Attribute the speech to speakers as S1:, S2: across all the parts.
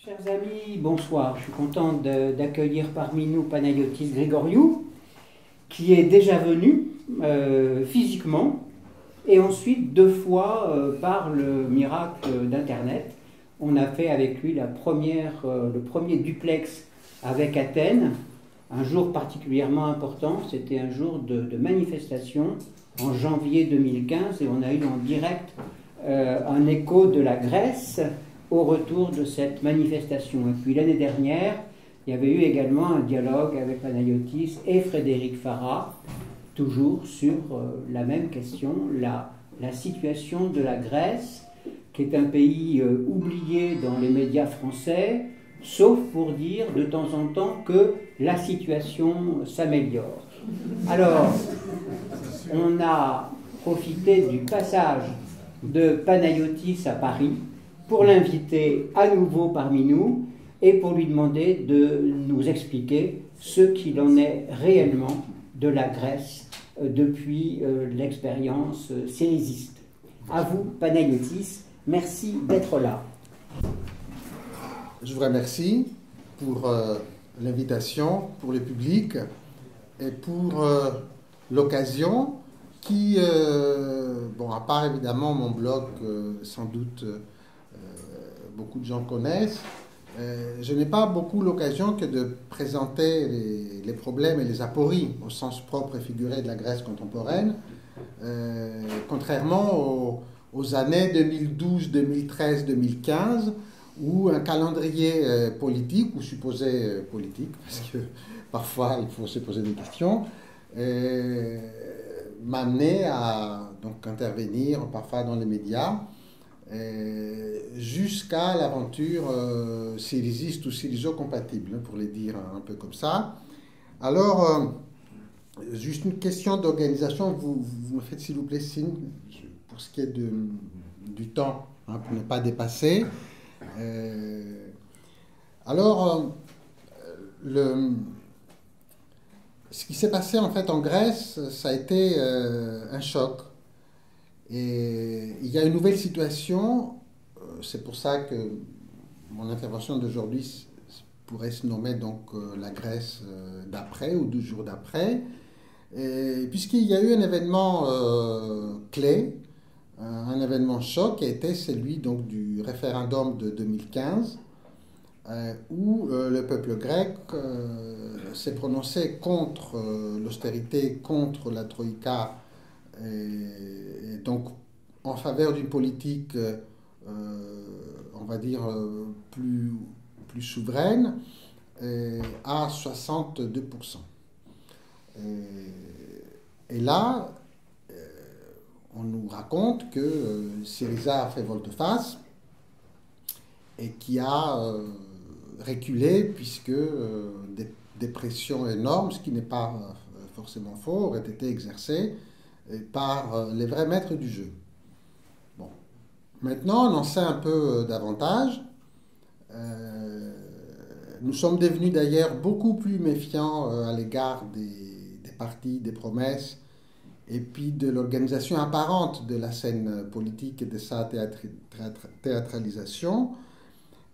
S1: Chers amis, bonsoir. Je suis content d'accueillir parmi nous Panayotis Grigoriou, qui est déjà venu physiquement, et ensuite 2 fois par le miracle d'Internet. On a fait avec lui le premier duplex avec Athènes, un jour particulièrement important. C'était un jour de manifestation en janvier 2015, et on a eu en direct un écho de la Grèce au retour de cette manifestation. Et puis l'année dernière, il y avait eu également un dialogue avec Panayotis et Frédéric Farah, toujours sur la même question, la situation de la Grèce, qui est un pays oublié dans les médias français, sauf pour dire de temps en temps que la situation s'améliore. Alors, on a profité du passage de Panayotis à Paris pour l'inviter à nouveau parmi nous et pour lui demander de nous expliquer ce qu'il en est réellement de la Grèce depuis l'expérience syrisiste. À vous, Panayotis, merci d'être là.
S2: Je vous remercie pour l'invitation, pour le public et pour l'occasion qui, à part évidemment mon blog, sans doute beaucoup de gens connaissent, je n'ai pas beaucoup l'occasion que de présenter les problèmes et les apories au sens propre et figuré de la Grèce contemporaine, contrairement aux années 2012, 2013, 2015, où un calendrier politique, ou supposé politique, parce que parfois il faut se poser des questions, m'a amené à donc intervenir parfois dans les médias, jusqu'à l'aventure syrisiste ou syrizo-compatible, pour les dire un peu comme ça. Alors, juste une question d'organisation, vous me faites s'il vous plaît signe, pour ce qui est du temps, pour ne pas dépasser. Alors, ce qui s'est passé en fait en Grèce, ça a été un choc. Et il y a une nouvelle situation, c'est pour ça que mon intervention d'aujourd'hui pourrait se nommer donc la Grèce d'après ou 12 jours d'après, puisqu'il y a eu un événement clé, un événement choc qui a été celui donc du référendum de 2015, où le peuple grec s'est prononcé contre l'austérité, contre la troïka, et donc en faveur d'une politique, on va dire, plus souveraine, à 62%. Et là, on nous raconte que Syriza a fait volte-face et qui a reculé puisque des pressions énormes, ce qui n'est pas forcément faux, auraient été exercées par les vrais maîtres du jeu. Bon. Maintenant, on en sait un peu davantage. Nous sommes devenus d'ailleurs beaucoup plus méfiants à l'égard des partis, des promesses, et puis de l'organisation apparente de la scène politique et de sa théâtralisation.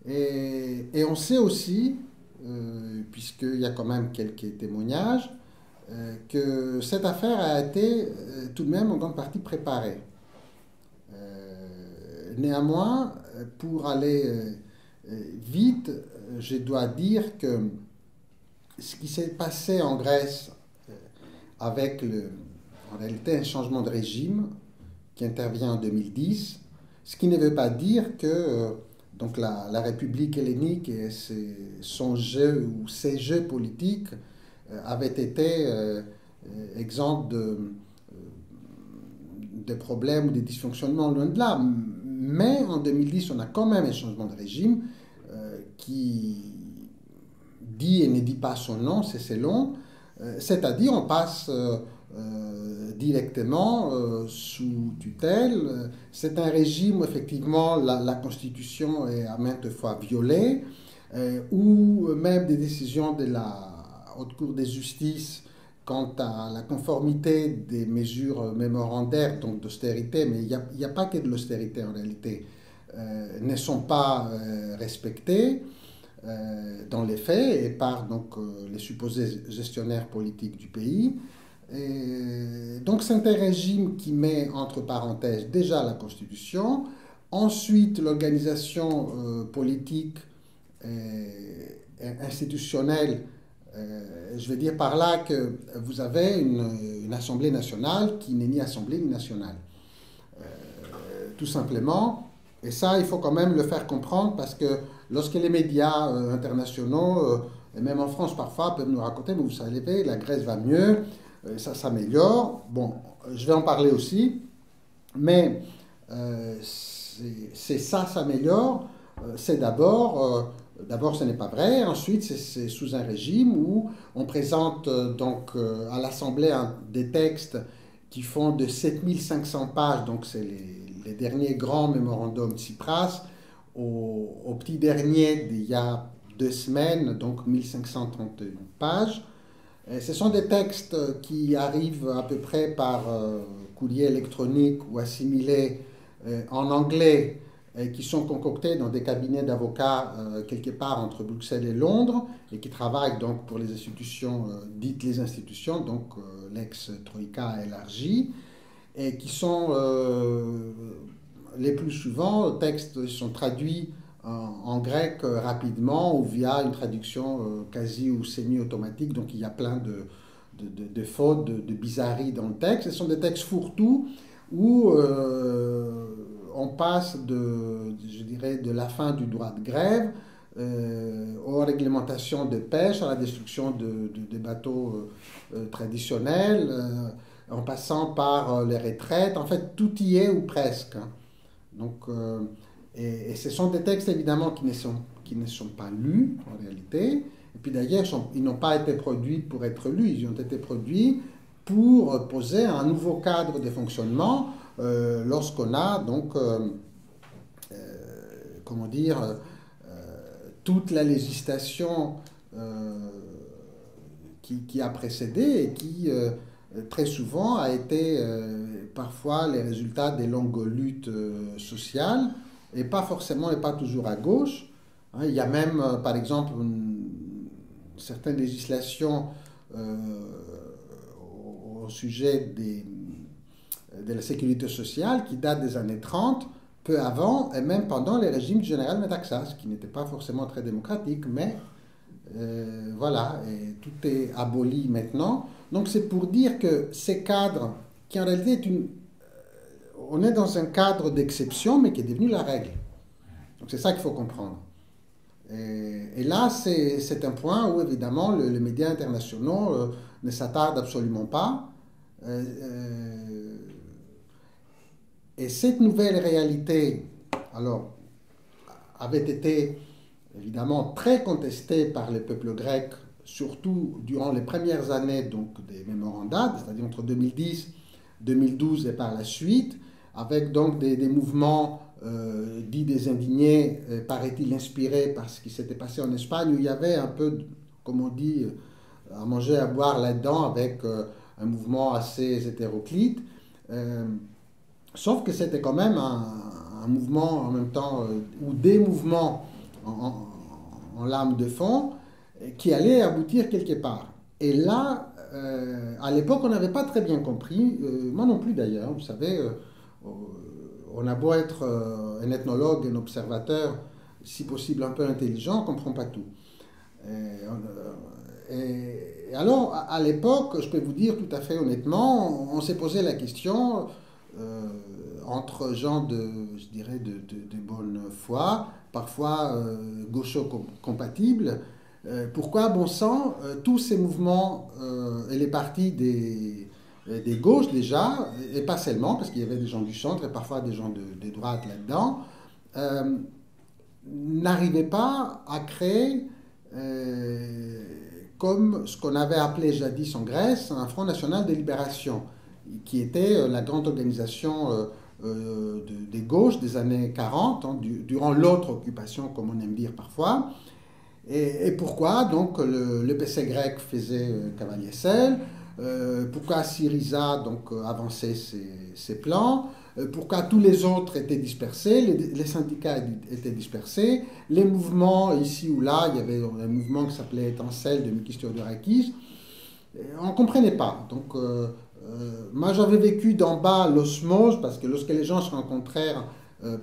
S2: Et on sait aussi, puisqu'il y a quand même quelques témoignages, que cette affaire a été tout de même en grande partie préparée. Néanmoins, pour aller vite, je dois dire que ce qui s'est passé en Grèce avec en réalité un changement de régime qui intervient en 2010, ce qui ne veut pas dire que donc la République hellénique et son jeu ou ses jeux politiques avaient été exempts de problèmes ou de dysfonctionnements, loin de là. Mais en 2010, on a quand même un changement de régime qui dit et ne dit pas son nom, c'est long. C'est-à-dire, on passe directement sous tutelle. C'est un régime où, effectivement, la Constitution est à maintes fois violée, où même des décisions de la Haute Cour de justice quant à la conformité des mesures mémorandaires, donc d'austérité, mais il n'y a pas que de l'austérité en réalité, ne sont pas respectées dans les faits et par donc, les supposés gestionnaires politiques du pays. Et donc c'est un régime qui met entre parenthèses déjà la Constitution, ensuite l'organisation politique et institutionnelle. Je veux dire par là que vous avez une Assemblée nationale qui n'est ni Assemblée ni nationale. Tout simplement. Et ça, il faut quand même le faire comprendre parce que lorsque les médias internationaux, et même en France parfois, peuvent nous raconter, mais vous savez, la Grèce va mieux, ça s'améliore. Bon, je vais en parler aussi, mais c'est ça s'améliore. C'est d'abord, ce n'est pas vrai. Ensuite, c'est sous un régime où on présente donc à l'Assemblée des textes qui font de 7500 pages, donc c'est les derniers grands mémorandums Tsipras, au petit dernier d'il y a 2 semaines, donc 1531 pages. Et ce sont des textes qui arrivent à peu près par courrier électronique ou assimilés en anglais, et qui sont concoctés dans des cabinets d'avocats quelque part entre Bruxelles et Londres, et qui travaillent donc pour les institutions, dites les institutions, donc l'ex-Troïka élargie, et qui sont les plus souvent, textes sont traduits en grec rapidement ou via une traduction quasi ou semi-automatique, donc il y a plein de fautes, de bizarreries dans le texte. Ce sont des textes fourre-tout où on passe je dirais, de la fin du droit de grève aux réglementations de pêche, à la destruction des bateaux traditionnels, en passant par les retraites. En fait, tout y est ou presque. Donc, et ce sont des textes évidemment qui ne sont pas lus en réalité. Et puis d'ailleurs, ils n'ont pas été produits pour être lus, ils ont été produits pour poser un nouveau cadre de fonctionnement lorsqu'on a donc, comment dire, toute la législation qui a précédé et qui très souvent a été parfois les résultats des longues luttes sociales et pas forcément et pas toujours à gauche. Il y a même, par exemple, certaines législations au sujet de la sécurité sociale qui datent des années 30, peu avant et même pendant les régimes du général Metaxas, qui n'étaient pas forcément très démocratiques, mais voilà, et tout est aboli maintenant. Donc c'est pour dire que ces cadres, qui en réalité on est dans un cadre d'exception, mais qui est devenu la règle. Donc c'est ça qu'il faut comprendre. Et là, c'est un point où évidemment les médias internationaux ne s'attardent absolument pas. Et cette nouvelle réalité, alors, avait été évidemment très contestée par le peuple grec, surtout durant les premières années donc, des mémorandats, c'est-à-dire entre 2010, 2012 et par la suite, avec donc des mouvements dits des indignés, paraît-il inspirés par ce qui s'était passé en Espagne, où il y avait un peu, comme on dit, à manger, à boire là-dedans, avec un mouvement assez hétéroclite. Sauf que c'était quand même un mouvement en même temps, ou des mouvements en lame de fond, qui allaient aboutir quelque part. Et là, à l'époque, on n'avait pas très bien compris, moi non plus d'ailleurs, vous savez, on a beau être un ethnologue, un observateur, si possible un peu intelligent, on ne comprend pas tout. Et alors, à l'époque, je peux vous dire tout à fait honnêtement, on s'est posé la question entre gens je dirais, de bonne foi, parfois gaucho-compatibles, pourquoi, bon sang, tous ces mouvements et les partis des gauches déjà, et pas seulement, parce qu'il y avait des gens du centre et parfois des gens de droite là-dedans, n'arrivaient pas à créer, comme ce qu'on avait appelé jadis en Grèce, un Front National de Libération, qui était la grande organisation des gauches des années 40, hein, durant l'autre occupation, comme on aime dire parfois. Et pourquoi donc le PC grec faisait cavalier seul, pourquoi Syriza donc avançait ses plans, pourquoi tous les autres étaient dispersés, les syndicats étaient dispersés, les mouvements ici ou là, il y avait un mouvement qui s'appelait Étincelle de Mikis Theodorakis, on ne comprenait pas. Donc, moi j'avais vécu d'en bas l'osmose, parce que lorsque les gens se rencontrèrent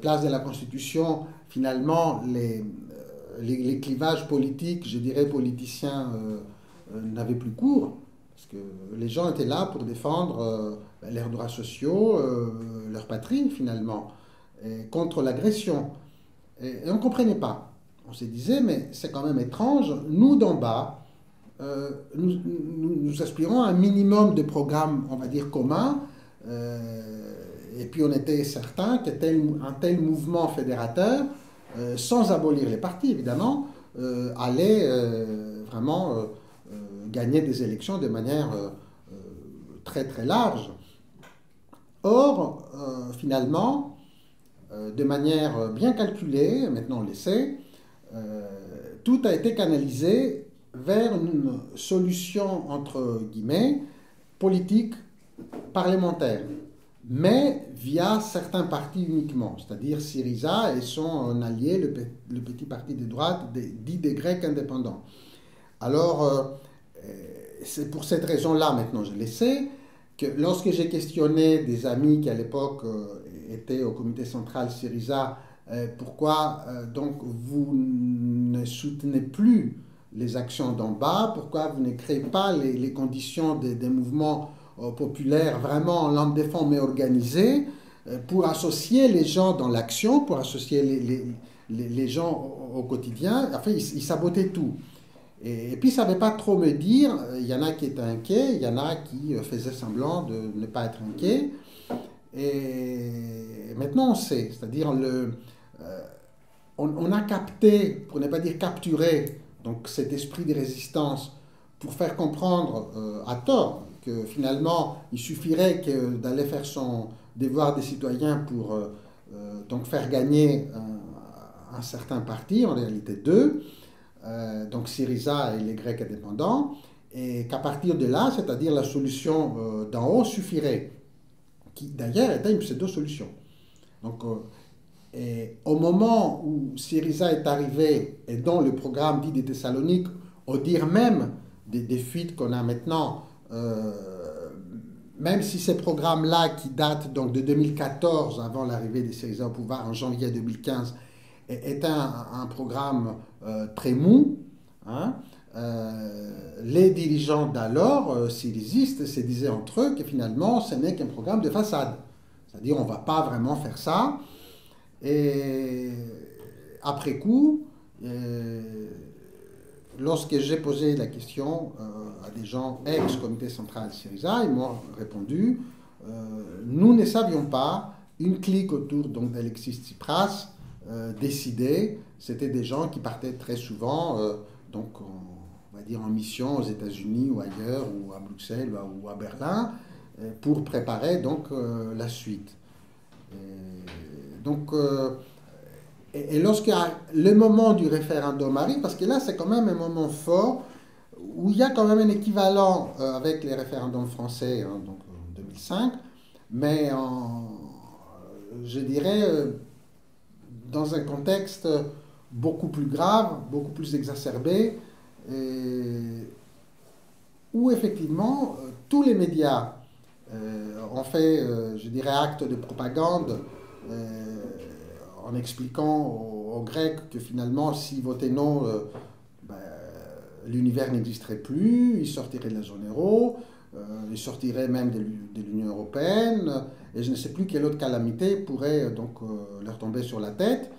S2: place de la Constitution, finalement les clivages politiques, je dirais politiciens, n'avaient plus cours. Parce que les gens étaient là pour défendre leurs droits sociaux, leur patrie finalement, contre l'agression. Et on ne comprenait pas. On se disait, mais c'est quand même étrange, nous d'en bas, nous aspirons à un minimum de programmes, on va dire, communs, et puis on était certain qu'un tel mouvement fédérateur, sans abolir les partis évidemment, allait vraiment gagner des élections de manière très très large. Or, finalement, de manière bien calculée, maintenant on le sait, tout a été canalisé vers une solution, entre guillemets, politique, parlementaire, mais via certains partis uniquement, c'est-à-dire Syriza et son allié, le petit parti de droite, dit des Grecs indépendants. Alors, c'est pour cette raison-là, maintenant je le sais, que lorsque j'ai questionné des amis qui à l'époque étaient au comité central Syriza, pourquoi donc vous ne soutenez plus les actions d'en bas, pourquoi vous ne créez pas les conditions des mouvements populaires vraiment en langue des fonds mais organisés, pour associer les gens dans l'action, pour associer les gens au quotidien. Enfin, ils sabotaient tout. Et puis, ils ne savaient pas trop me dire, il y en a qui étaient inquiets, il y en a qui faisaient semblant de ne pas être inquiets. Et maintenant, on sait, c'est-à-dire on a capté, pour ne pas dire capturé, donc cet esprit de résistance pour faire comprendre à tort que finalement, il suffirait d'aller faire son devoir des citoyens pour donc faire gagner un certain parti, en réalité deux, donc Syriza et les Grecs indépendants, et qu'à partir de là, c'est-à-dire la solution d'en haut suffirait, qui d'ailleurs était une pseudo-solution. Donc, et au moment où Syriza est arrivé, et dont le programme dit des Thessaloniques, au dire même des fuites qu'on a maintenant, même si ces programmes-là, qui datent donc de 2014, avant l'arrivée de Syriza au pouvoir en janvier 2015, est un programme très mou, hein, les dirigeants d'alors, syrizistes, se disaient entre eux que finalement ce n'est qu'un programme de façade. C'est-à-dire on ne va pas vraiment faire ça. Et après coup, lorsque j'ai posé la question à des gens ex-comité central Syriza, ils m'ont répondu nous ne savions pas, une clique autour d'Alexis Tsipras décidait, c'était des gens qui partaient très souvent, donc on va dire en mission aux États-Unis ou ailleurs, ou à Bruxelles ou à Berlin, pour préparer donc la suite. Donc, et lorsque le moment du référendum arrive, parce que là c'est quand même un moment fort, où il y a quand même un équivalent avec les référendums français, hein, donc en 2005, mais je dirais dans un contexte beaucoup plus grave, beaucoup plus exacerbé, où effectivement tous les médias ont fait, je dirais, acte de propagande en expliquant aux Grecs que finalement, s'ils votaient non, l'univers n'existerait plus, ils sortiraient de la zone euro, ils sortiraient même de l'Union européenne, et je ne sais plus quelle autre calamité pourrait donc leur tomber sur la tête.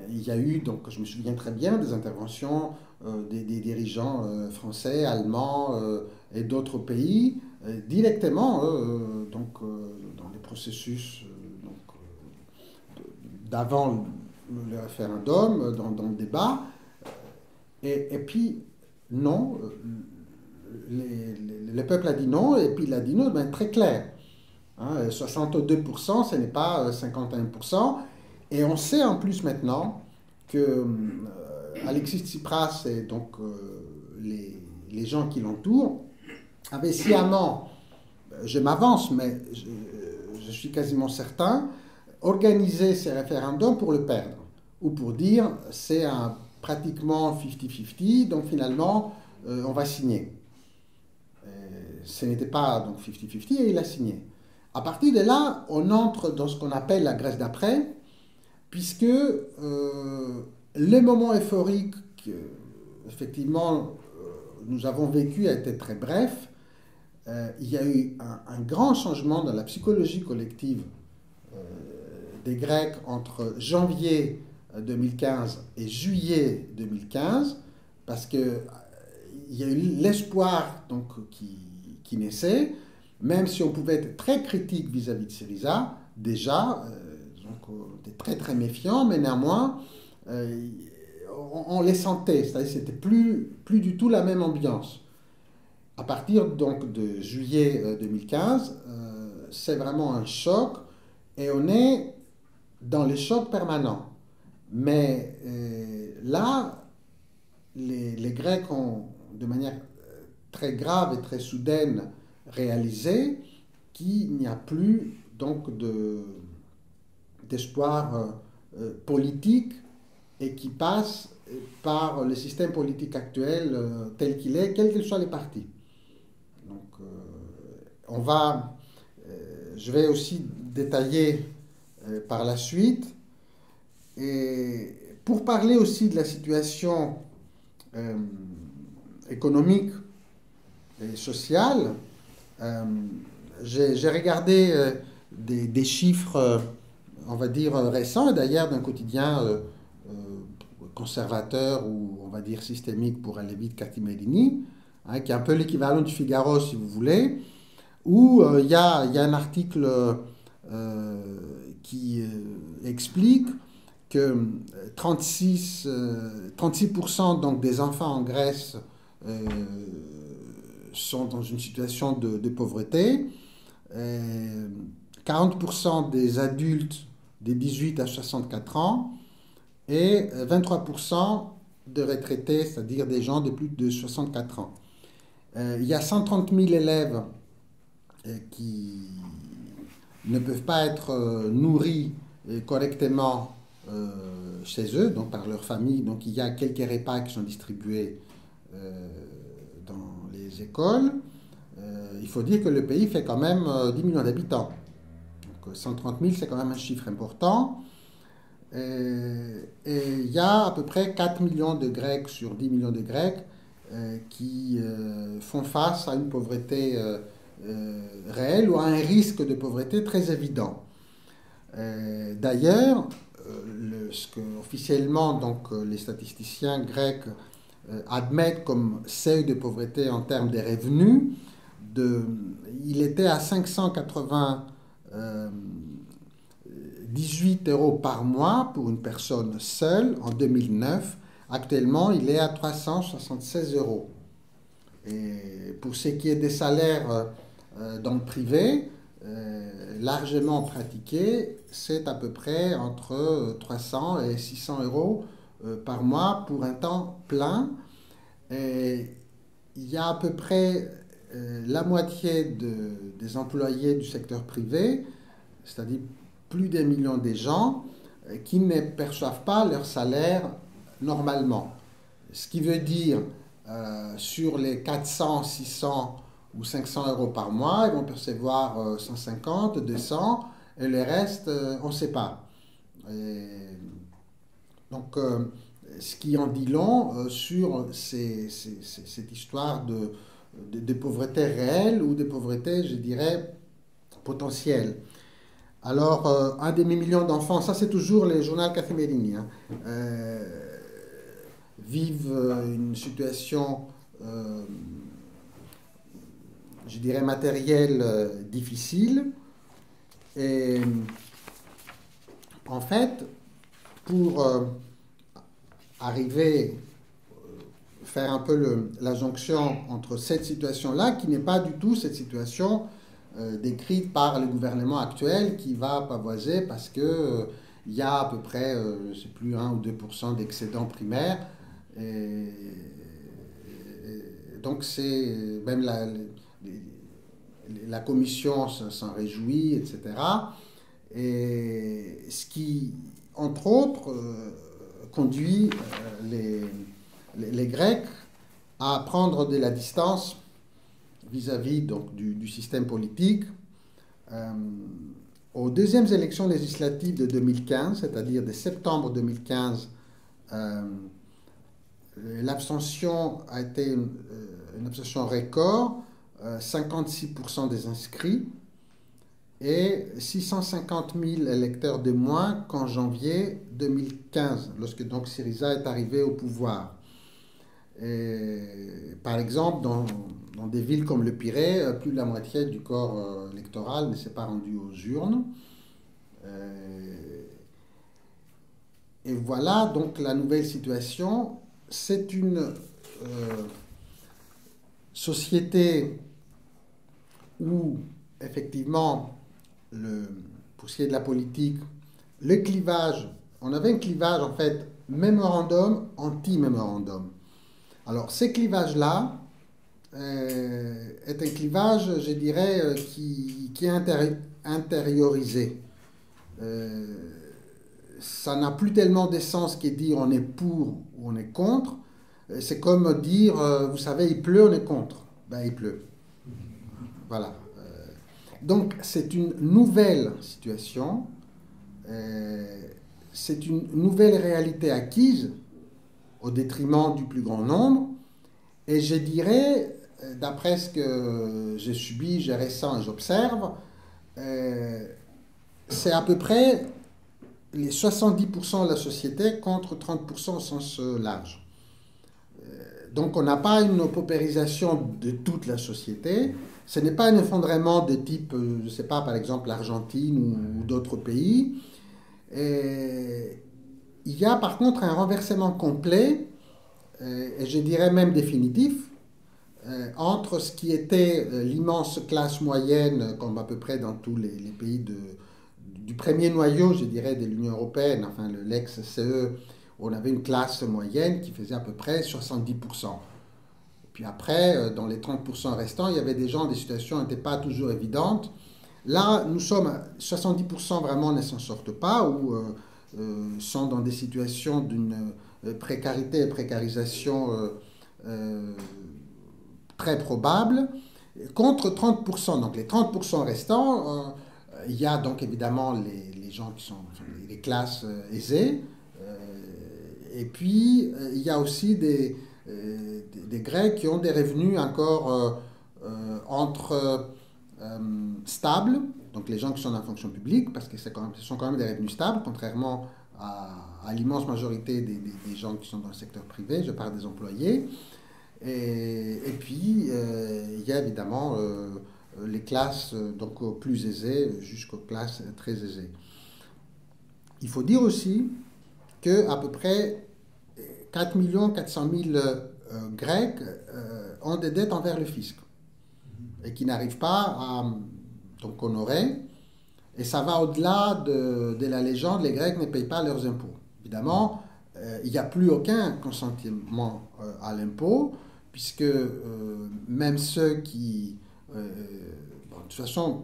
S2: Il y a eu, donc je me souviens très bien, des interventions des dirigeants français, allemands et d'autres pays, directement donc, dans les processus d'avant le référendum, dans le débat. Et puis, non, le peuple a dit non, et puis il a dit non, ben, très clair. Hein, 62%, ce n'est pas 51%. Et on sait en plus maintenant que Alexis Tsipras et donc les gens qui l'entourent avaient sciemment, je m'avance, mais je suis quasiment certain, organiser ces référendums pour le perdre, ou pour dire c'est pratiquement 50-50, donc finalement on va signer. Ce n'était pas donc 50-50 et il a signé. À partir de là, on entre dans ce qu'on appelle la Grèce d'après, puisque le moment euphorique qu'effectivement nous avons vécu a été très bref. Il y a eu un grand changement dans la psychologie collective des Grecs entre janvier 2015 et juillet 2015, parce qu'il y a eu l'espoir donc, qui naissait, même si on pouvait être très critique vis-à-vis de Syriza, déjà, donc on était très très méfiant, mais néanmoins, on les sentait, c'est-à-dire que c'était plus du tout la même ambiance. À partir donc de juillet 2015, c'est vraiment un choc, et on est dans les chocs permanents. Mais là, les Grecs ont, de manière très grave et très soudaine, réalisé qu'il n'y a plus donc d'espoir politique et qui passe par le système politique actuel tel qu'il est, quels qu'ils soient les partis. Donc, je vais aussi détailler par la suite. Et pour parler aussi de la situation économique et sociale, j'ai regardé des chiffres, on va dire, récents, et d'ailleurs d'un quotidien conservateur ou on va dire systémique pour aller vite, Cathy Medini, hein, qui est un peu l'équivalent du Figaro si vous voulez, où il y a un article qui explique que 36% donc, des enfants en Grèce sont dans une situation de pauvreté, 40% des adultes des 18 à 64 ans et 23% de retraités, c'est-à-dire des gens de plus de 64 ans. Il y a 130 000 élèves qui ne peuvent pas être nourris correctement chez eux, donc par leur famille. Donc il y a quelques repas qui sont distribués dans les écoles. Il faut dire que le pays fait quand même 10 millions d'habitants. Donc 130 000, c'est quand même un chiffre important. Et il y a à peu près 4 millions de Grecs sur 10 millions de Grecs qui font face à une pauvreté réelle ou à un risque de pauvreté très évident. D'ailleurs, ce que officiellement donc, les statisticiens grecs admettent comme seuil de pauvreté en termes des revenus, il était à 598 € par mois pour une personne seule en 2009. Actuellement, il est à 376 €. Et pour ce qui est des salaires dans le privé, largement pratiqués, c'est à peu près entre 300 et 600 € par mois pour un temps plein. Et il y a à peu près la moitié des employés du secteur privé, c'est-à-dire plus d'un million de gens, qui ne perçoivent pas leur salaire normalement. Ce qui veut dire, sur les 400, 600 ou 500 € par mois, ils vont percevoir 150, 200, et le reste, on ne sait pas. Donc, ce qui en dit long sur cette histoire de pauvreté réelle ou de pauvreté, je dirais, potentielle. Alors, un demi-million d'enfants, ça c'est toujours les journaux Cathy Medini, hein, vivent une situation, je dirais, matérielle difficile. Et en fait, pour arriver, faire un peu la jonction entre cette situation-là, qui n'est pas du tout cette situation décrite par le gouvernement actuel, qui va pavoiser parce que il y a à peu près, je ne sais plus, 1 ou 2% d'excédent primaire. Et donc c'est même la commission s'en réjouit, etc. Et ce qui, entre autres, conduit les Grecs à prendre de la distance vis-à-vis donc, du système politique. Aux deuxièmes élections législatives de 2015, c'est-à-dire de septembre 2015, l'abstention a été une abstention record, 56% des inscrits et 650 000 électeurs de moins qu'en janvier 2015, lorsque donc Syriza est arrivé au pouvoir. Et, par exemple, dans des villes comme le Pirée, plus de la moitié du corps électoral ne s'est pas rendu aux urnes. Et voilà donc la nouvelle situation. C'est une société où, effectivement, pour ce qui est de la politique, le clivage, on avait un clivage en fait mémorandum, anti-mémorandum. Alors, ces clivages-là est un clivage, je dirais, qui est intériorisé. Ça n'a plus tellement d'essence que dire on est pour ou on est contre. C'est comme dire, vous savez, il pleut, on est contre. Ben, il pleut. Voilà. Donc, c'est une nouvelle situation. C'est une nouvelle réalité acquise au détriment du plus grand nombre. Et je dirais, d'après ce que j'ai subi, j'ai ressens et j'observe, c'est à peu près les 70% de la société contre 30% au sens large. Donc on n'a pas une paupérisation de toute la société, ce n'est pas un effondrement de type, je ne sais pas, par exemple l'Argentine ou d'autres pays. Et il y a par contre un renversement complet, et je dirais même définitif, entre ce qui était l'immense classe moyenne, comme à peu près dans tous les pays du premier noyau, je dirais, de l'Union européenne, enfin l'ex-CE, où on avait une classe moyenne qui faisait à peu près 70%. Et puis après, dans les 30% restants, il y avait des gens, des situations n'étaient pas toujours évidentes. Là, nous sommes à 70% vraiment ne s'en sortent pas, ou sont dans des situations d'une précarité et précarisation très probable, contre 30%. Donc les 30% restants, il y a donc évidemment les gens qui sont les classes aisées, et puis il y a aussi des Grecs qui ont des revenus encore entre stables, donc les gens qui sont dans la fonction publique, parce que ce sont quand même des revenus stables, contrairement à l'immense majorité des gens qui sont dans le secteur privé, je parle des employés. Et puis, il y a évidemment les classes donc, plus aisées jusqu'aux classes très aisées. Il faut dire aussi qu'à peu près 4 400 000 Grecs ont des dettes envers le fisc et qui n'arrivent pas à donc, honorer. Et ça va au-delà de la légende, les Grecs ne payent pas leurs impôts. Évidemment, il n'y a plus aucun consentement à l'impôt, puisque même ceux qui... bon, de toute façon,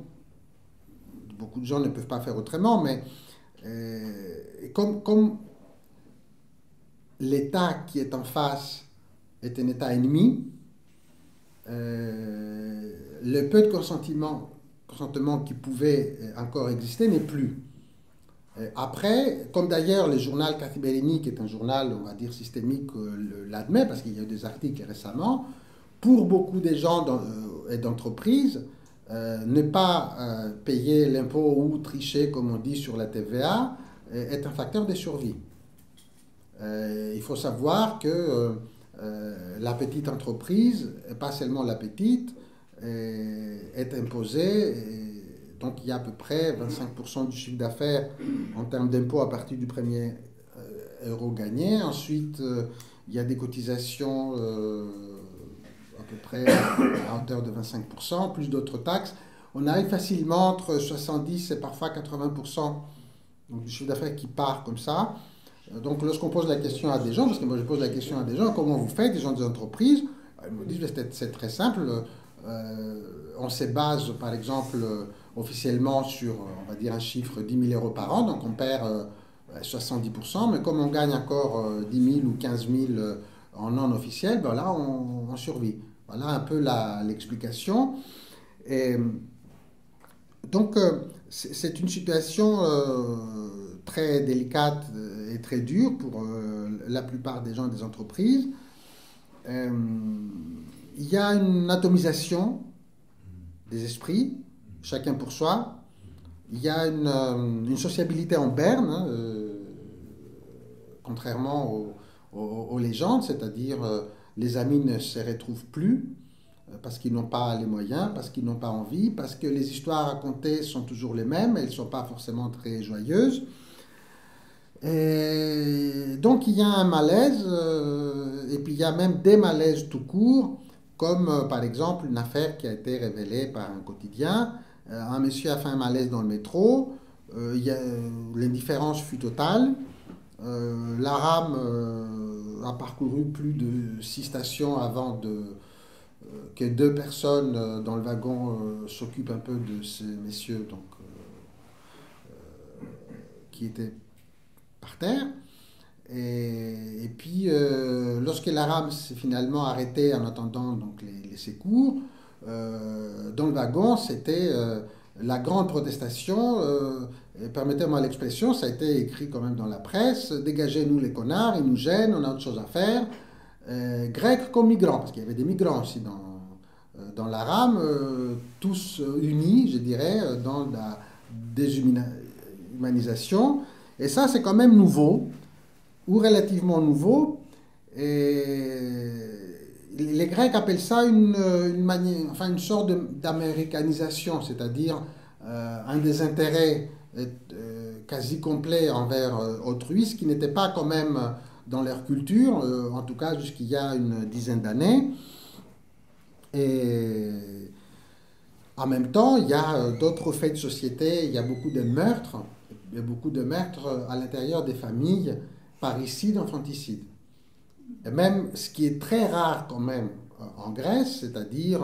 S2: beaucoup de gens ne peuvent pas faire autrement, mais comme l'État qui est en face est un État ennemi, le peu de consentement qui pouvait encore exister n'est plus. Après, comme d'ailleurs le journal Katib Eleni, qui est un journal, on va dire, systémique, l'admet, parce qu'il y a eu des articles récemment, pour beaucoup des gens et d'entreprises, ne pas payer l'impôt ou tricher, comme on dit, sur la TVA, est un facteur de survie. Il faut savoir que la petite entreprise, et pas seulement la petite, est imposée. Donc il y a à peu près 25% du chiffre d'affaires en termes d'impôts à partir du premier euro gagné. Ensuite, il y a des cotisations à peu près à hauteur de 25%, plus d'autres taxes. On arrive facilement entre 70 et parfois 80% donc, du chiffre d'affaires qui part comme ça. Donc lorsqu'on pose la question à des gens, parce que moi je pose la question à des gens, comment vous faites, des gens des entreprises, ils me disent c'est très simple. On se base, par exemple, officiellement sur, on va dire, un chiffre 10 000 € par an, donc on perd 70%, mais comme on gagne encore 10 000 ou 15 000 en non officiel, ben là, on survit. Voilà un peu l'explication. Et donc, c'est une situation très délicate et très dure pour la plupart des gens des entreprises. Il y a une atomisation des esprits, chacun pour soi. Il y a une sociabilité en berne, hein, contrairement aux légendes, c'est-à-dire les amis ne se retrouvent plus parce qu'ils n'ont pas les moyens, parce qu'ils n'ont pas envie, parce que les histoires racontées sont toujours les mêmes, elles ne sont pas forcément très joyeuses. Et donc il y a un malaise, et puis il y a même des malaises tout court, comme par exemple une affaire qui a été révélée par un quotidien. Un monsieur a fait un malaise dans le métro, l'indifférence fut totale. La rame a parcouru plus de 6 stations avant que 2 personnes dans le wagon s'occupent un peu de ces messieurs donc, qui étaient par terre. Et puis, lorsque la rame s'est finalement arrêtée en attendant donc, les secours, dans le wagon, c'était la grande protestation. Permettez-moi l'expression, ça a été écrit quand même dans la presse. Dégagez-nous les connards, ils nous gênent, on a autre chose à faire. Grecs comme migrants, parce qu'il y avait des migrants aussi dans la rame, tous unis, je dirais, dans la déshumanisation. Et ça, c'est quand même nouveau, ou relativement nouveau. Et les Grecs appellent ça une sorte d'américanisation, c'est-à-dire un désintérêt quasi complet envers autrui, ce qui n'était pas quand même dans leur culture, en tout cas jusqu'il y a une dizaine d'années. Et en même temps, il y a d'autres faits de société, il y a beaucoup de meurtres. Il y a beaucoup de meurtres à l'intérieur des familles, parricides, infanticides. Et même ce qui est très rare quand même en Grèce, c'est-à-dire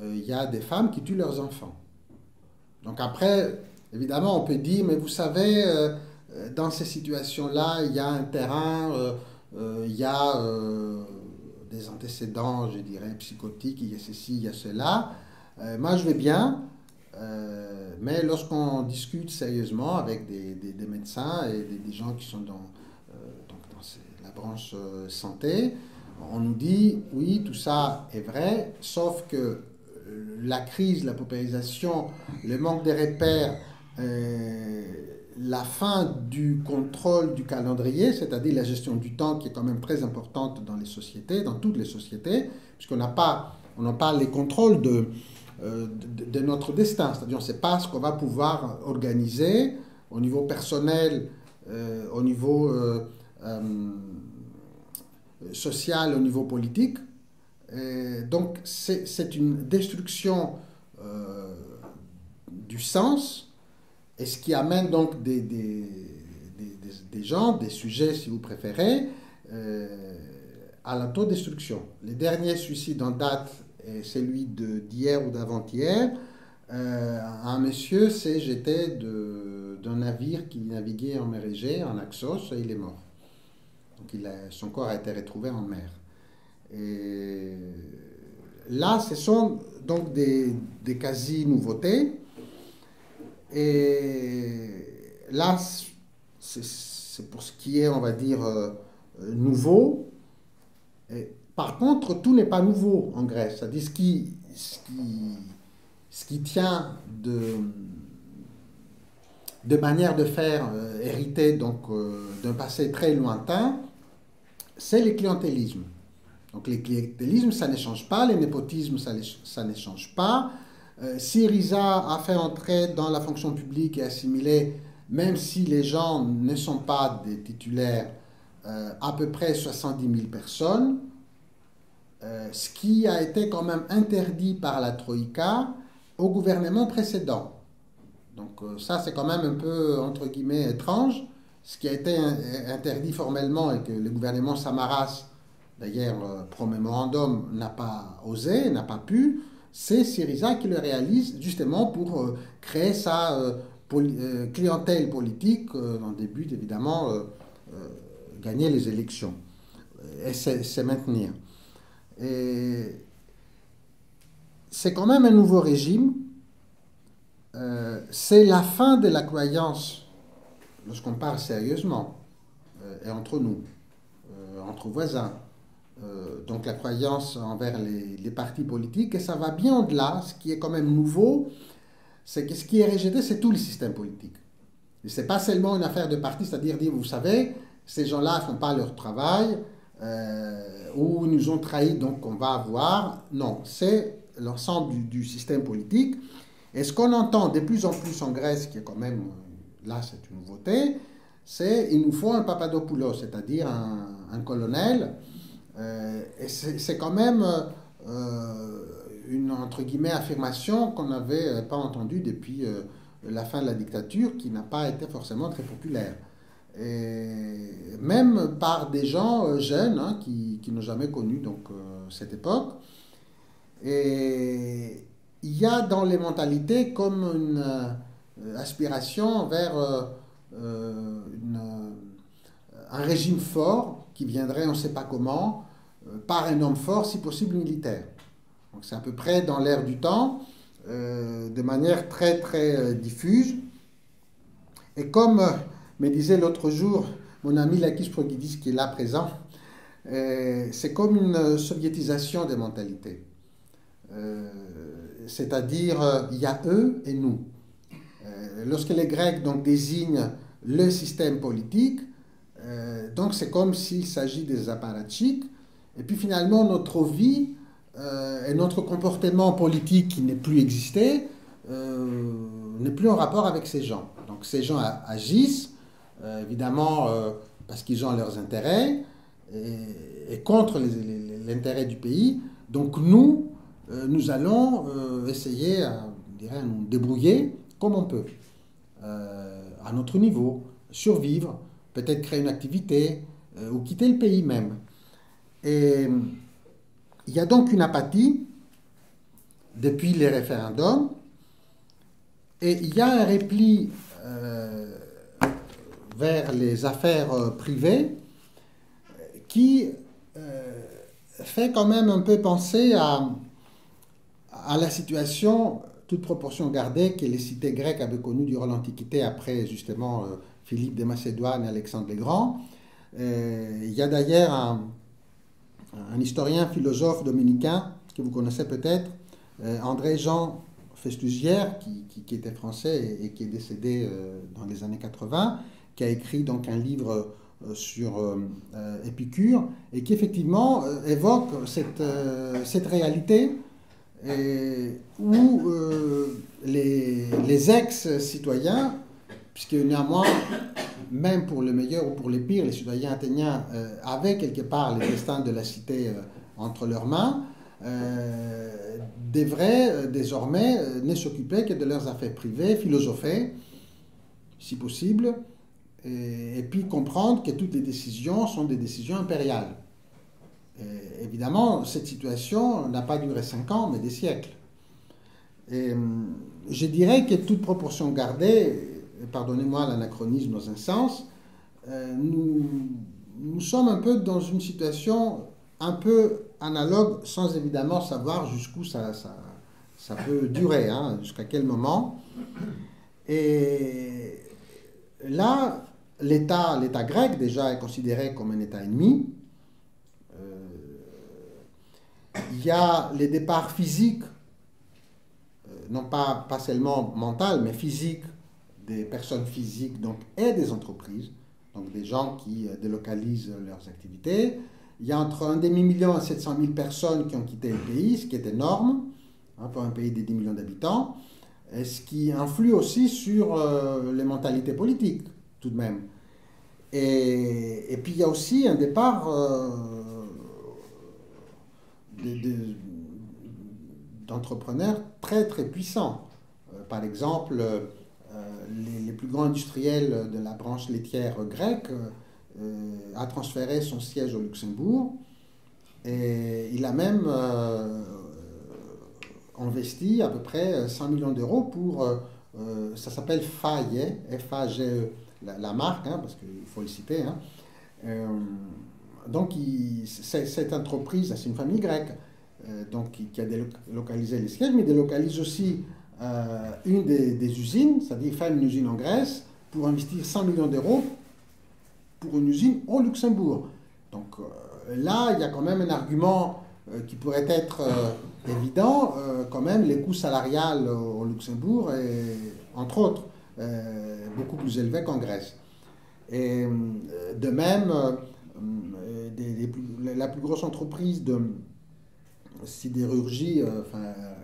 S2: il y a des femmes qui tuent leurs enfants. Donc après, évidemment, on peut dire, mais vous savez, dans ces situations-là, il y a un terrain, il y a des antécédents, je dirais, psychotiques, il y a ceci, il y a cela. Moi, je vais bien. Mais lorsqu'on discute sérieusement avec des médecins et des gens qui sont dans la branche santé, on nous dit oui, tout ça est vrai, sauf que la crise, la paupérisation, le manque de repères, la fin du contrôle du calendrier, c'est-à-dire la gestion du temps qui est quand même très importante dans les sociétés, dans toutes les sociétés, puisqu'on n'a pas les contrôles de notre destin, c'est-à-dire on ne sait pas ce qu'on va pouvoir organiser au niveau personnel, au niveau social, au niveau politique. Donc c'est une destruction du sens, et ce qui amène donc des gens, des sujets si vous préférez, à l'autodestruction. Les derniers suicides en date est celui d'hier ou d'avant-hier. Un monsieur s'est jeté d'un navire qui naviguait en mer Égée, en Naxos, et il est mort. Donc son corps a été retrouvé en mer. Et là, ce sont donc des quasi-nouveautés. Et là, c'est pour ce qui est, on va dire, nouveau. Et par contre, tout n'est pas nouveau en Grèce. C'est-à-dire ce qui tient de manière de faire héritée donc d'un passé très lointain, c'est le clientélisme. Donc les clientélismes, ça ne change pas, les népotismes, ça ne change pas. Syriza a fait entrer dans la fonction publique et assimilé, même si les gens ne sont pas des titulaires, à peu près 70 000 personnes, ce qui a été quand même interdit par la Troïka au gouvernement précédent. Donc ça, c'est quand même un peu, entre guillemets, étrange. Ce qui a été interdit formellement et que le gouvernement Samaras, d'ailleurs, pro mémorandum, n'a pas osé, n'a pas pu, c'est Syriza qui le réalise justement pour créer sa clientèle politique, en début évidemment gagner les élections et se maintenir. Et c'est quand même un nouveau régime. C'est la fin de la croyance, lorsqu'on parle sérieusement, et entre nous, entre voisins. Donc la croyance envers les partis politiques, et ça va bien au-delà. Ce qui est quand même nouveau, c'est que ce qui est rejeté, c'est tout le système politique. Et ce n'est pas seulement une affaire de parti, c'est-à-dire dire, vous savez, ces gens-là ne font pas leur travail, ou ils nous ont trahis, donc on va avoir. Non, c'est l'ensemble du système politique. Et ce qu'on entend de plus en plus en Grèce, qui est quand même, là c'est une nouveauté, c'est il nous faut un Papadopoulos, c'est-à-dire un colonel. Et c'est quand même une, entre guillemets, affirmation qu'on n'avait pas entendue depuis la fin de la dictature, qui n'a pas été forcément très populaire. Et même par des gens jeunes hein, qui n'ont jamais connu donc, cette époque. Et il y a dans les mentalités comme une aspiration vers un régime fort qui viendrait, on ne sait pas comment, par un homme fort, si possible militaire. Donc c'est à peu près dans l'air du temps, de manière très très diffuse. Et comme me disait l'autre jour mon ami Lakis Progidis, qui est là présent, c'est comme une soviétisation des mentalités. C'est-à-dire, il y a eux et nous. Lorsque les Grecs donc, désignent le système politique, donc c'est comme s'il s'agit des apparatchiks, et puis finalement notre vie et notre comportement politique qui n'est plus existé n'est plus en rapport avec ces gens. Donc ces gens agissent, évidemment parce qu'ils ont leurs intérêts et contre l'intérêt du pays. Donc nous allons essayer à nous débrouiller comme on peut, à notre niveau, survivre, peut-être créer une activité ou quitter le pays même. Et il y a donc une apathie depuis les référendums et il y a un repli vers les affaires privées qui fait quand même un peu penser à la situation, toute proportion gardée, que les cités grecques avaient connue durant l'Antiquité après justement Philippe de Macédoine et Alexandre le Grand. Il y a d'ailleurs un historien philosophe dominicain que vous connaissez peut-être, André-Jean Festusière, qui était français et qui est décédé dans les années 80, qui a écrit donc un livre sur Épicure et qui effectivement évoque cette réalité où les ex-citoyens, puisque néanmoins, même pour le meilleur ou pour le pire, les citoyens athéniens avaient quelque part les destins de la cité entre leurs mains, devraient désormais ne s'occuper que de leurs affaires privées, philosopher, si possible, et puis comprendre que toutes les décisions sont des décisions impériales. Et évidemment, cette situation n'a pas duré 5 ans, mais des siècles. Et je dirais que toute proportion gardée, pardonnez-moi l'anachronisme dans un sens, nous sommes un peu dans une situation un peu analogue, sans évidemment savoir jusqu'où ça peut durer, hein, jusqu'à quel moment. Et là, l'État grec déjà est considéré comme un État ennemi. Il y a les départs physiques, non pas seulement mental, mais physiques, des personnes physiques donc, et des entreprises, donc des gens qui délocalisent leurs activités. Il y a entre 1,5 million et 700 000 personnes qui ont quitté le pays, ce qui est énorme, hein, pour un pays de 10 millions d'habitants, et ce qui influe aussi sur les mentalités politiques, tout de même. Et puis il y a aussi un départ d'entrepreneurs très très puissants. Par exemple, les plus grands industriels de la branche laitière grecque a transféré son siège au Luxembourg et il a même investi à peu près 100 millions d'euros pour, ça s'appelle Faye, F-A-G-E, la marque, hein, parce qu'il faut le citer. Hein. Donc, cette entreprise, c'est une famille grecque, donc, qui a délocalisé les sièges, mais délocalise aussi une des usines, c'est-à-dire faire une usine en Grèce, pour investir 100 millions d'euros pour une usine au Luxembourg. Donc là, il y a quand même un argument qui pourrait être évident, quand même, les coûts salariales au Luxembourg, est, entre autres, beaucoup plus élevés qu'en Grèce. Et de même, la plus grosse entreprise de sidérurgie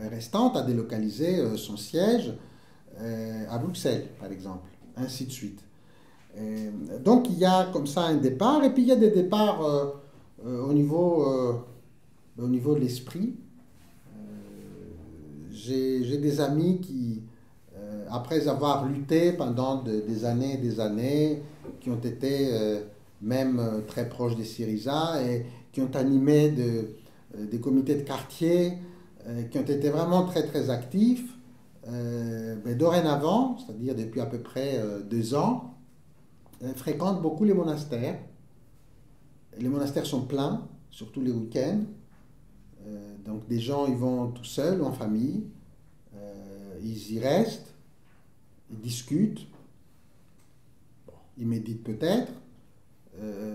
S2: restante a délocalisé son siège à Bruxelles, par exemple, ainsi de suite. Donc il y a comme ça un départ, et puis il y a des départs au niveau de l'esprit. J'ai des amis qui, après avoir lutté pendant des années et des années, qui ont été même très proches des Syriza et qui ont animé des comités de quartier, qui ont été vraiment très très actifs, dorénavant, c'est-à-dire depuis à peu près 2 ans, fréquentent beaucoup les monastères. Les monastères sont pleins, surtout les week-ends. Donc des gens y vont tout seuls ou en famille. Ils y restent, ils discutent, ils méditent peut-être.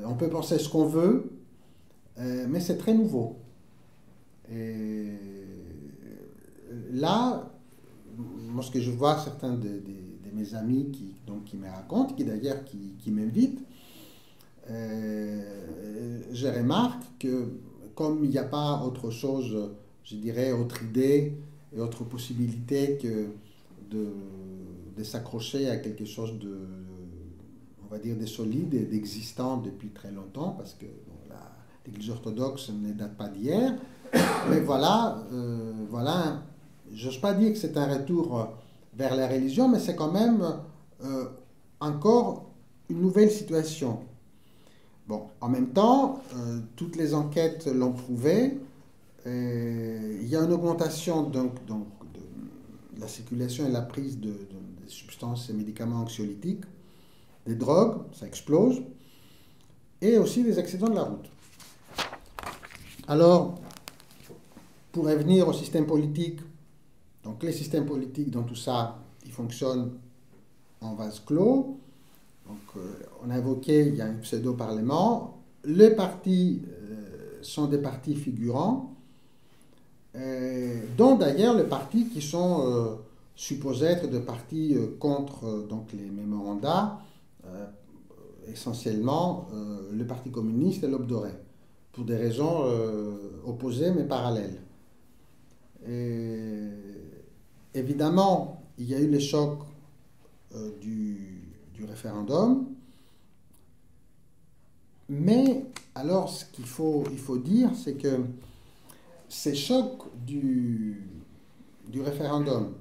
S2: On peut penser ce qu'on veut, mais c'est très nouveau. Et là, moi, ce que je vois, certains de mes amis qui me racontent, qui d'ailleurs qui m'invitent, je remarque que comme il n'y a pas autre chose, je dirais, autre idée et autre possibilité que de s'accrocher à quelque chose on va dire, de solide et d'existant depuis très longtemps, parce que bon, l'Église orthodoxe ne date pas d'hier, mais voilà, j'ose pas dire que c'est un retour vers la religion, mais c'est quand même encore une nouvelle situation. Bon, en même temps, toutes les enquêtes l'ont prouvé, il y a une augmentation donc de la circulation et la prise des substances et médicaments anxiolytiques, des drogues, ça explose, et aussi des accidents de la route. Alors, pour revenir au système politique, donc les systèmes politiques dans tout ça, ils fonctionnent en vase clos. Donc, on a évoqué, il y a un pseudo-parlement. Les partis sont des partis figurants, dont d'ailleurs les partis qui sont supposés être des partis contre donc les mémorandats, essentiellement le Parti communiste et l'Aube dorée, pour des raisons opposées mais parallèles. Et, évidemment, il y a eu les chocs du référendum, mais alors ce qu'il faut dire, c'est que ces chocs du référendum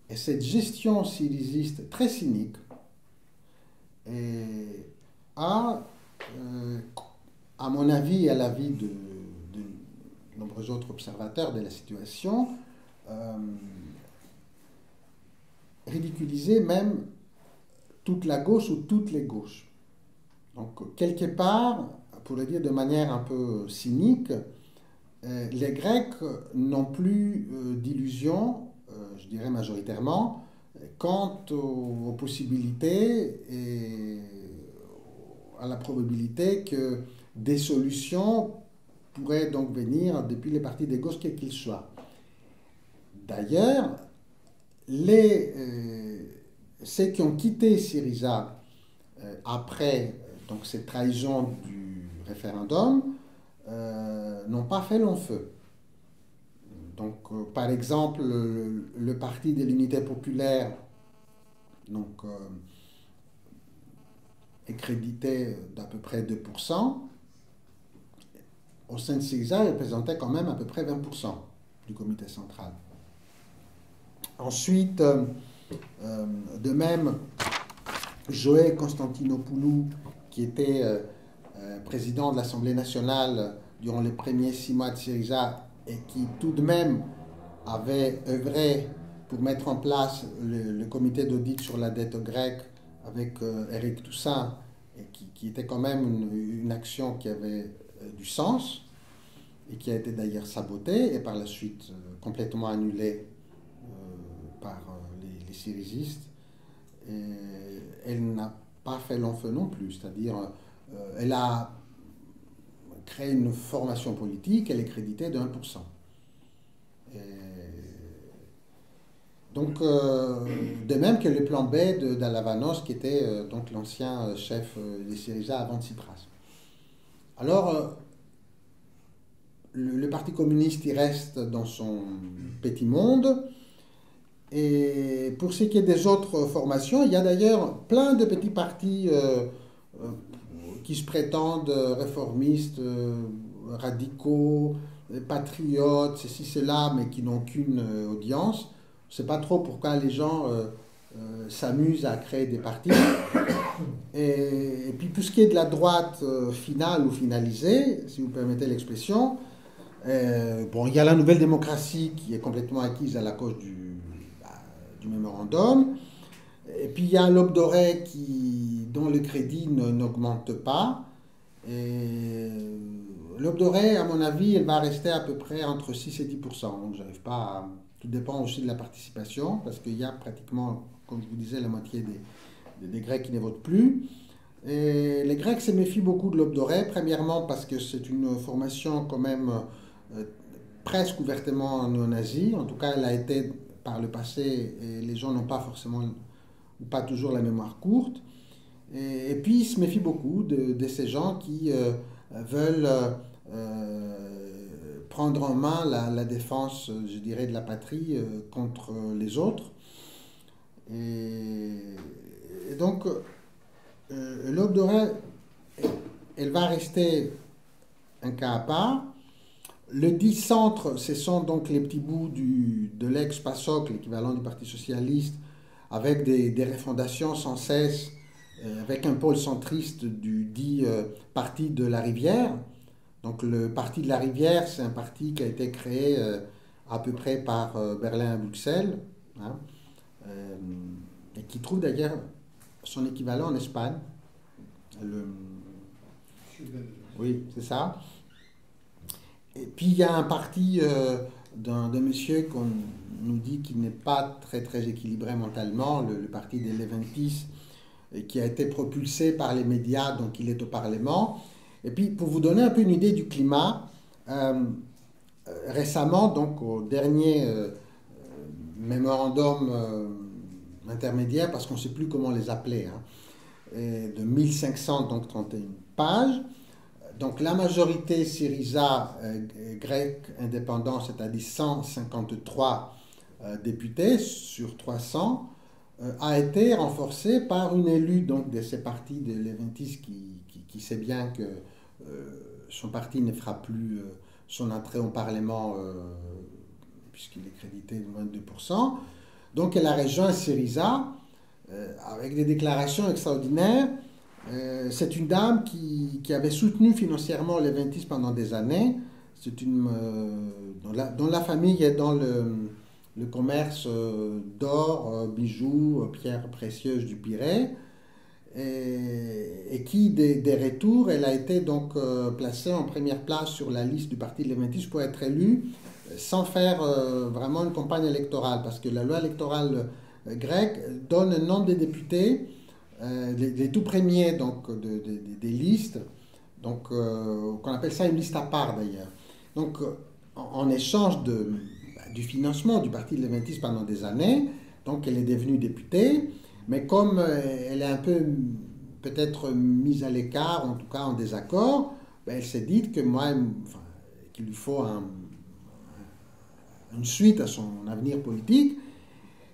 S2: et cette gestion syriziste très cynique à mon avis et à l'avis de nombreux autres observateurs de la situation, ridiculiser même toute la gauche ou toutes les gauches. Donc, quelque part, pour le dire de manière un peu cynique, les Grecs n'ont plus d'illusions, je dirais majoritairement, quant aux possibilités et à la probabilité que des solutions pourraient donc venir depuis les partis de gauche, quels qu'ils soient. D'ailleurs, ceux qui ont quitté Syriza après donc, cette trahison du référendum n'ont pas fait long feu. Donc, par exemple, le Parti de l'Unité populaire donc, est crédité d'à peu près 2%. Au sein de Syriza, il représentait quand même à peu près 20% du comité central. Ensuite, de même, Joë Constantinopoulou, qui était président de l'Assemblée nationale durant les premiers 6 mois de Syriza et qui tout de même avait œuvré pour mettre en place le comité d'audit sur la dette grecque avec Éric Toussaint, et qui était quand même une action qui avait du sens, et qui a été d'ailleurs sabotée et par la suite complètement annulée par les syrizistes. Et elle n'a pas fait long feu non plus, c'est-à-dire elle a créé une formation politique, elle est créditée de 1%. Et donc, de même que le plan B d'Alavanos, qui était donc l'ancien chef des Syriza avant Tsipras. Alors, le Parti communiste, il reste dans son petit monde. Et pour ce qui est des autres formations, il y a d'ailleurs plein de petits partis qui se prétendent réformistes, radicaux, patriotes, ceci, cela, mais qui n'ont qu'une audience. Je ne sais pas trop pourquoi les gens s'amusent à créer des partis. Et puis, pour ce qui est de la droite finale ou finalisée, si vous permettez l'expression, bon, il y a la Nouvelle Démocratie qui est complètement acquise à la cause du mémorandum. Et puis il y a l'Aube dorée dont le crédit n'augmente pas. Et l'Aube dorée, à mon avis, elle va rester à peu près entre 6 et 10%. Donc j'arrive pas à... Tout dépend aussi de la participation, parce qu'il y a pratiquement, comme je vous disais, la moitié des Grecs qui ne votent plus. Et les Grecs se méfient beaucoup de l'Aube dorée, premièrement parce que c'est une formation quand même presque ouvertement néo-nazie. En tout cas, elle a été par le passé, et les gens n'ont pas forcément, ou pas toujours la mémoire courte. Et puis, ils se méfient beaucoup de ces gens qui veulent prendre en main la défense, je dirais, de la patrie contre les autres. Et donc, l'Aube dorée, elle va rester un cas à part. Le dit centre, ce sont donc les petits bouts de l'ex-PASOK, l'équivalent du Parti socialiste, avec des refondations sans cesse, avec un pôle centriste du dit Parti de la Rivière. Donc le Parti de la Rivière, c'est un parti qui a été créé à peu près par Berlin et Bruxelles, hein, et qui trouve d'ailleurs son équivalent en Espagne. Oui, c'est ça. Et puis il y a un parti d'un monsieur qu'on nous dit qu'il n'est pas très équilibré mentalement, le parti des Leventis, qui a été propulsé par les médias, donc il est au Parlement. Et puis pour vous donner un peu une idée du climat, récemment, donc au dernier mémorandum intermédiaire, parce qu'on ne sait plus comment les appeler, hein, de 1531 pages, donc la majorité Syriza grecque indépendant, c'est-à-dire 153 députés sur 300, a été renforcée par une élue donc, de ces partis de Leventis qui sait bien que son parti ne fera plus son entrée au Parlement puisqu'il est crédité de moins de 2%. Donc elle a rejoint Syriza avec des déclarations extraordinaires. C'est une dame qui avait soutenu financièrement les Leventis pendant des années. C'est dont la famille est dans le commerce d'or, bijoux, pierres précieuses du Pirée. Et qui, des retours, elle a été donc placée en première place sur la liste du parti Leventis pour être élue sans faire vraiment une campagne électorale. Parce que la loi électorale grecque donne un nombre de députés. Les tout premiers donc, des listes, donc, qu'on appelle ça une liste à part d'ailleurs. Donc en échange du financement du parti de Leventis pendant des années, donc elle est devenue députée, mais comme elle est un peu peut-être mise à l'écart, en tout cas en désaccord, ben, elle s'est dit que qu'il lui faut une suite à son avenir politique.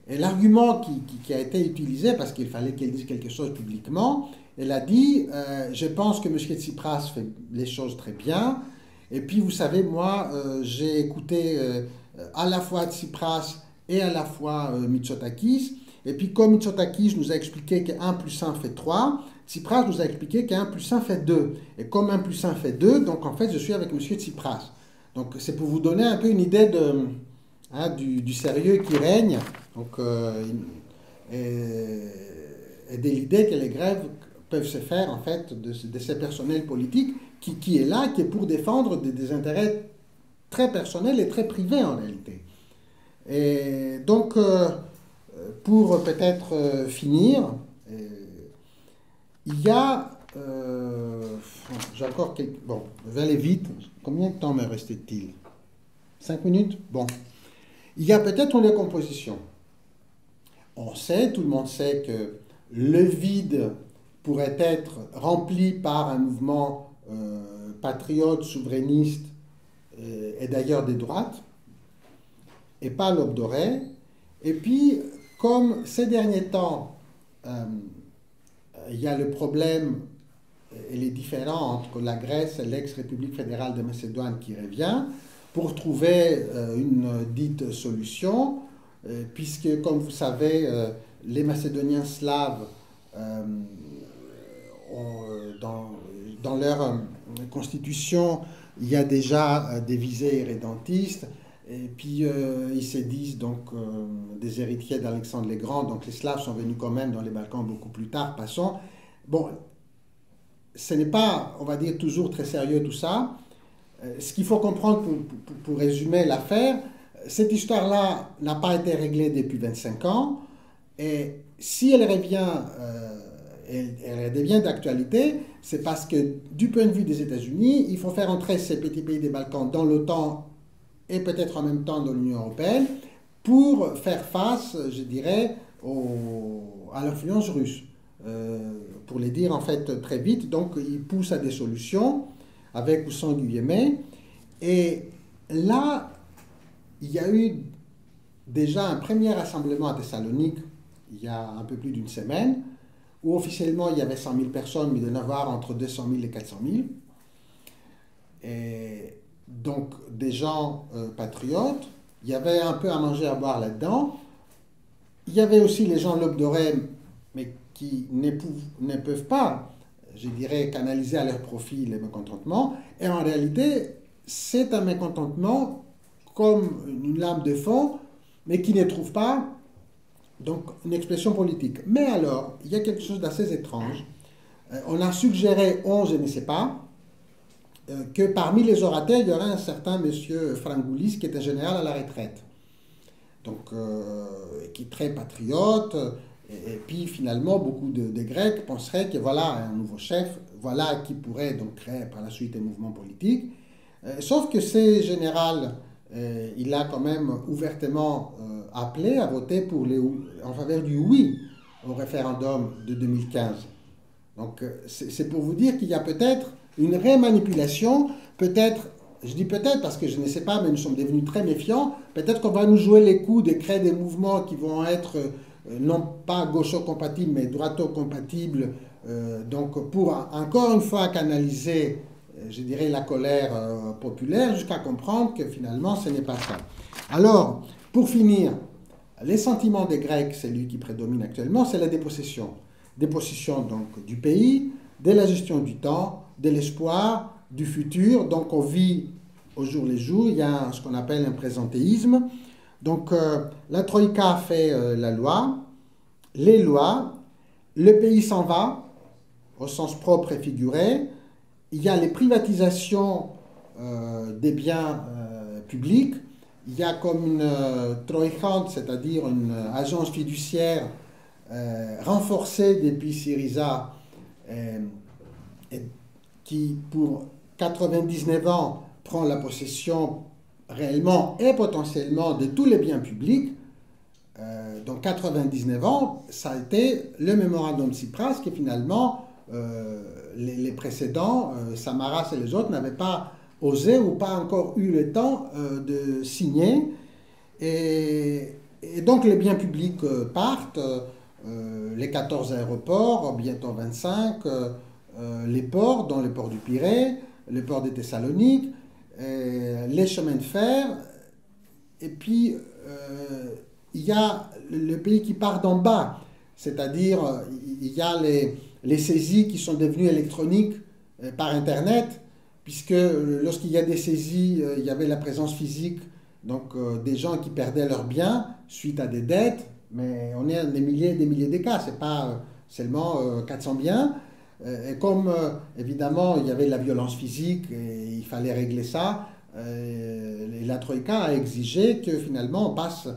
S2: Et l'argument qui a été utilisé, parce qu'il fallait qu'elle dise quelque chose publiquement, elle a dit je pense que M. Tsipras fait les choses très bien. Et puis, vous savez, moi, j'ai écouté à la fois Tsipras et à la fois Mitsotakis. Et puis, comme Mitsotakis nous a expliqué que 1 plus 1 fait 3, Tsipras nous a expliqué que 1 plus 1 fait 2. Et comme 1 plus 1 fait 2, donc en fait, je suis avec M. Tsipras. Donc, c'est pour vous donner un peu une idée hein, du sérieux qui règne, donc, et de l'idée que les grèves peuvent se faire en fait de ces personnels politiques qui est là, qui est pour défendre des intérêts très personnels et très privés en réalité. Et donc, pour peut-être finir, il y a... j'ai encore quelques... Bon, je vais aller vite. Combien de temps me restait-il? 5 minutes? Bon. Il y a peut-être une décomposition. On sait, tout le monde sait que le vide pourrait être rempli par un mouvement patriote, souverainiste, et d'ailleurs des droites, et pas l'aube dorée. Et puis, comme ces derniers temps, il y a le problème et les différends entre la Grèce et l'ex-République fédérale de Macédoine qui revient, pour trouver une dite solution, puisque, comme vous savez, les Macédoniens slaves dans leur constitution, il y a déjà des visées irrédentistes, et puis ils se disent donc des héritiers d'Alexandre le Grand, donc les Slaves sont venus quand même dans les Balkans beaucoup plus tard, passons. Bon, ce n'est pas, on va dire, toujours très sérieux tout ça. Ce qu'il faut comprendre pour résumer l'affaire, cette histoire-là n'a pas été réglée depuis 25 ans, et si elle revient, elle devient d'actualité, c'est parce que du point de vue des États-Unis, il faut faire entrer ces petits pays des Balkans dans l'OTAN et peut-être en même temps dans l'Union européenne pour faire face, je dirais, à l'influence russe. Pour les dire en fait très vite, donc ils poussent à des solutions avec ou sans du Yémen. Et là, il y a eu déjà un premier rassemblement à Thessalonique il y a un peu plus d'une semaine, où officiellement il y avait 100 000 personnes, mais il y en avait entre 200 000 et 400 000. Et donc des gens patriotes, il y avait un peu à manger, à boire là-dedans. Il y avait aussi les gens l'aube dorée, mais qui ne peuvent pas, je dirais, canaliser à leur profit les mécontentements. Et en réalité, c'est un mécontentement comme une lame de fond, mais qui ne trouve pas donc une expression politique. Mais alors, il y a quelque chose d'assez étrange. On a suggéré, je ne sais pas, que parmi les orateurs, il y aurait un certain monsieur Frangoulis, qui est un général à la retraite. Donc, qui est très patriote. Et puis, finalement, beaucoup de Grecs penseraient que voilà un nouveau chef, voilà qui pourrait donc créer par la suite un mouvement politique. Sauf que ce général, il a quand même ouvertement appelé à voter en faveur du oui au référendum de 2015. Donc, c'est pour vous dire qu'il y a peut-être une remanipulation, peut-être, je dis peut-être parce que je ne sais pas, mais nous sommes devenus très méfiants, peut-être qu'on va nous jouer les coups de créer des mouvements qui vont être non pas gaucho-compatibles, mais droito-compatibles, donc pour encore une fois canaliser, je dirais, la colère populaire, jusqu'à comprendre que finalement ce n'est pas ça. Alors, pour finir, les sentiments des Grecs, celui qui prédomine actuellement, c'est la dépossession. Dépossession donc du pays, de la gestion du temps, de l'espoir, du futur. Donc on vit au jour le jour, il y a ce qu'on appelle un présentéisme. Donc la Troïka fait la loi, les lois, le pays s'en va, au sens propre et figuré. Il y a les privatisations des biens publics. Il y a comme une Troïka, c'est-à-dire une agence fiduciaire renforcée depuis Syriza, qui pour 99 ans prend la possession réellement et potentiellement de tous les biens publics. Donc 99 ans, ça a été le mémorandum Tsipras qui finalement les précédents, Samaras et les autres, n'avaient pas osé ou pas encore eu le temps de signer. Et donc les biens publics partent, les 14 aéroports, bientôt 25, les ports, dont le port du Pirée, le port de Thessalonique, les chemins de fer, et puis il y a le pays qui part d'en bas, c'est-à-dire il y a les saisies qui sont devenues électroniques par Internet, puisque lorsqu'il y a des saisies, il y avait la présence physique Donc des gens qui perdaient leurs biens suite à des dettes, mais on est à des milliers des cas, c'est pas seulement 400 biens. Et comme évidemment il y avait de la violence physique et il fallait régler ça, la Troïka a exigé que finalement on passe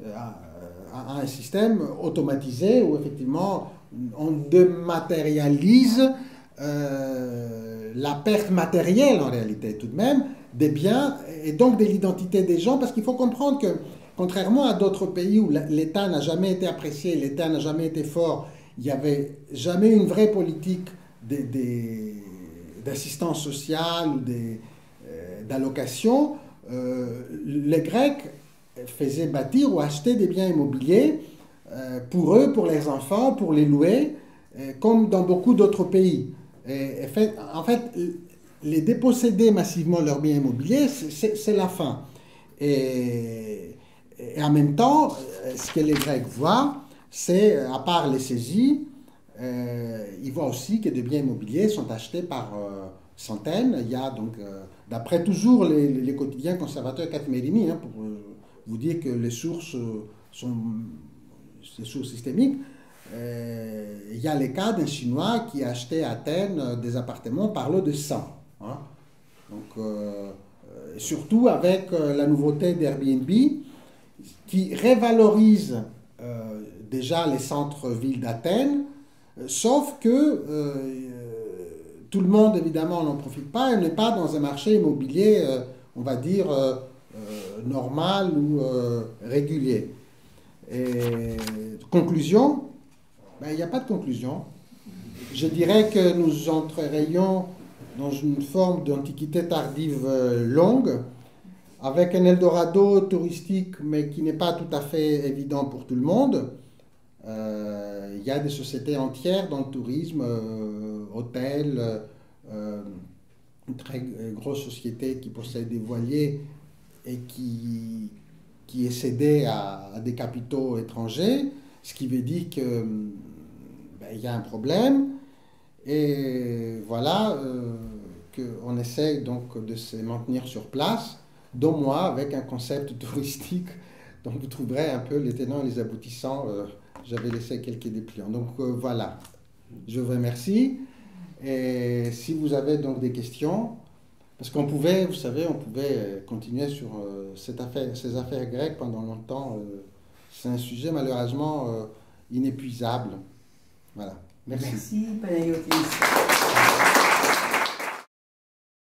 S2: à un système automatisé où effectivement on dématérialise la perte matérielle en réalité tout de même des biens et donc de l'identité des gens, parce qu'il faut comprendre que contrairement à d'autres pays où l'État n'a jamais été apprécié, l'État n'a jamais été fort, il n'y avait jamais une vraie politique d'assistance sociale ou d'allocation. Les Grecs faisaient bâtir ou acheter des biens immobiliers pour eux, pour les enfants, pour les louer, comme dans beaucoup d'autres pays. En fait, les déposséder massivement leurs biens immobiliers, c'est la fin. Et en même temps, ce que les Grecs voient, c'est, à part les saisies, ils voient aussi que des biens immobiliers sont achetés par centaines. Il y a donc, d'après toujours les quotidiens conservateurs Katmerini, pour vous dire que les sources sont des sources systémiques, il y a les cas d'un Chinois qui a acheté à Athènes des appartements par lot de 100. Hein. Donc, surtout avec la nouveauté d'Airbnb qui révalorise déjà les centres-villes d'Athènes, sauf que tout le monde évidemment n'en profite pas et n'est pas dans un marché immobilier, on va dire, normal ou régulier. Et conclusion, il n'y a pas de conclusion. Je dirais que nous entrerions dans une forme d'antiquité tardive longue, avec un Eldorado touristique, mais qui n'est pas tout à fait évident pour tout le monde. Il y a des sociétés entières dans le tourisme, hôtels, une très grosse société qui possède des voiliers et qui est cédée à des capitaux étrangers, ce qui veut dire que il y a un problème. Et voilà qu'on essaye donc de se maintenir sur place, dont moi, avec un concept touristique. Donc vous trouverez un peu les tenants et les aboutissants. J'avais laissé quelques dépliants. Donc voilà, je vous remercie. Et si vous avez donc des questions, parce qu'on pouvait, vous savez, on pouvait continuer sur ces affaires grecques pendant longtemps. C'est un sujet malheureusement inépuisable. Voilà. Merci.
S1: Merci, Panayotis.